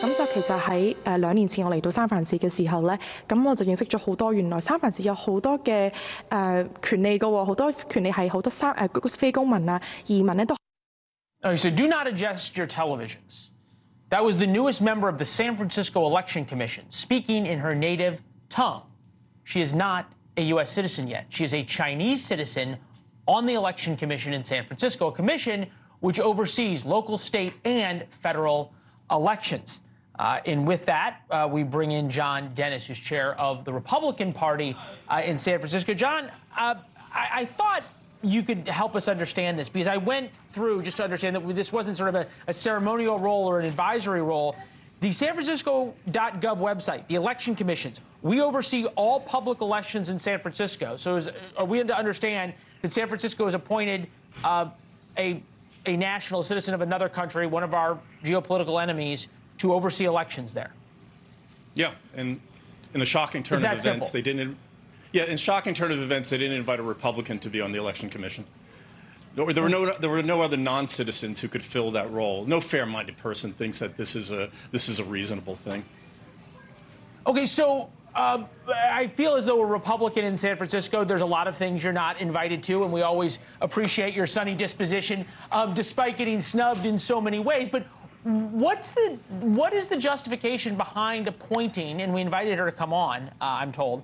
咁就其實喺2年前我嚟到三藩市嘅時候咧，咁我就認識咗好多原來三藩市有好多嘅權利㗎喎，好多權利係好多非公民啊、移民咧都。Okay, so do not adjust your televisions. That was the newest member of the San Francisco Election Commission speaking in her native tongue. She is not a U.S. citizen yet. She is a Chinese citizen on the Election Commission in San Francisco, a commission which oversees local, state, and federal elections. And with that, we bring in John Dennis, who's chair of the Republican Party in San Francisco. John, I thought you could help us understand this, because I went through just to understand that this wasn't sort of a ceremonial role or an advisory role. The San Francisco.gov website, the election commissions, we oversee all public elections in San Francisco. So are we to understand that San Francisco has appointed a national citizen of another country, one of our geopolitical enemies, to oversee elections there? Yeah, and in a shocking turn of events, they didn't. Yeah, in shocking turn of events, they didn't invite a Republican to be on the election commission. There were no other non-citizens who could fill that role. No fair-minded person thinks that this is a reasonable thing. Okay, so I feel as though a Republican in San Francisco, there's a lot of things you're not invited to, and we always appreciate your sunny disposition, despite getting snubbed in so many ways. But what is the justification behind appointing? And we invited her to come on, I'm told.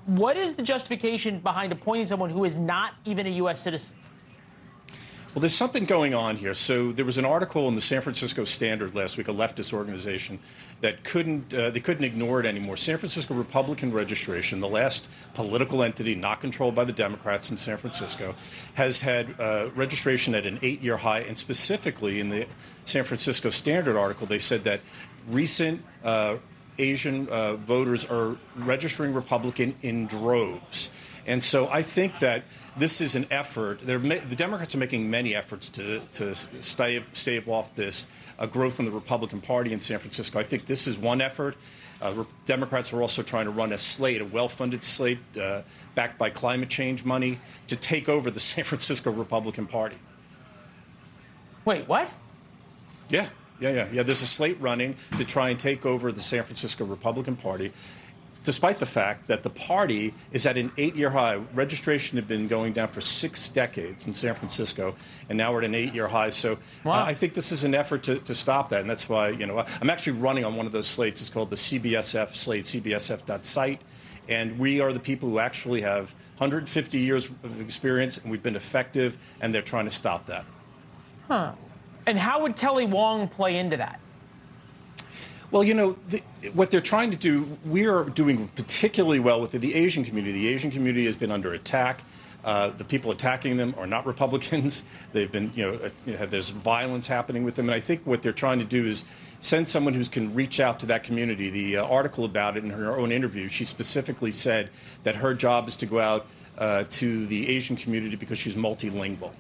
What is the justification behind appointing someone who is not even a U.S. citizen? Well, there's something going on here. So there was an article in the San Francisco Standard last week, a leftist organization, that they couldn't ignore it anymore. San Francisco Republican Registration, the last political entity not controlled by the Democrats in San Francisco, has had registration at an 8-year high. And specifically in the San Francisco Standard article, they said that recent Asian voters are registering Republican in droves. And so I think that this is an effort. The Democrats are making many efforts to stave off this growth in the Republican Party in San Francisco. I think this is one effort. Democrats are also trying to run a slate, a well-funded slate backed by climate change money, to take over the San Francisco Republican Party. Wait, what? Yeah. There's a slate running to try and take over the San Francisco Republican Party, despite the fact that the party is at an 8-year high. Registration had been going down for 6 decades in San Francisco, and now we're at an 8-year high. So I think this is an effort to stop that, and that's why, I'm actually running on one of those slates. It's called the CBSF slate, cbsf.site, and we are the people who actually have 150 years of experience, and we've been effective, and they're trying to stop that. Huh. And how would Kelly Wong play into that? Well, what they're trying to do, we are doing particularly well with the Asian community. The Asian community has been under attack. The people attacking them are not Republicans. They've been, there's violence happening with them. And I think what they're trying to do is send someone who can reach out to that community. The article about it in her own interview, she specifically said that her job is to go out to the Asian community because she's multilingual.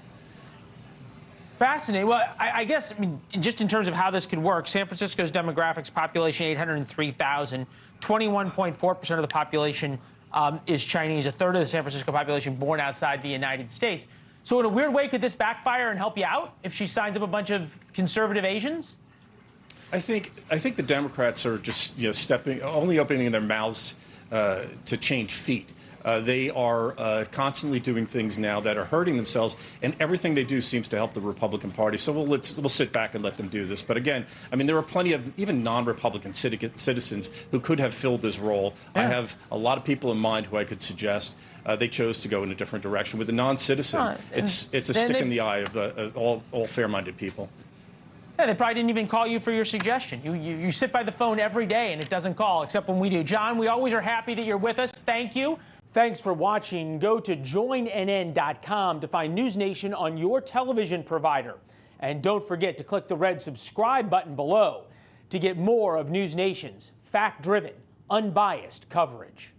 Fascinating. Well, I guess, just in terms of how this could work, San Francisco's demographics, population 803,000, 21.4% of the population is Chinese, a third of the San Francisco population born outside the United States. So in a weird way, could this backfire and help you out if she signs up a bunch of conservative Asians? I think the Democrats are just only opening their mouths to change feet. They are constantly doing things now that are hurting themselves, and everything they do seems to help the Republican Party. So we'll sit back and let them do this. But again, there are plenty of even non-Republican citizens who could have filled this role. Yeah. I have a lot of people in mind who I could suggest. They chose to go in a different direction. With a non-citizen, it's a stick in the eye of all fair-minded people. Yeah, they probably didn't even call you for your suggestion. You sit by the phone every day and it doesn't call, except when we do. John, we always are happy that you're with us. Thank you. Thanks for watching. Go to joinnn.com to find NewsNation on your television provider. And don't forget to click the red subscribe button below to get more of NewsNation's fact-driven, unbiased coverage.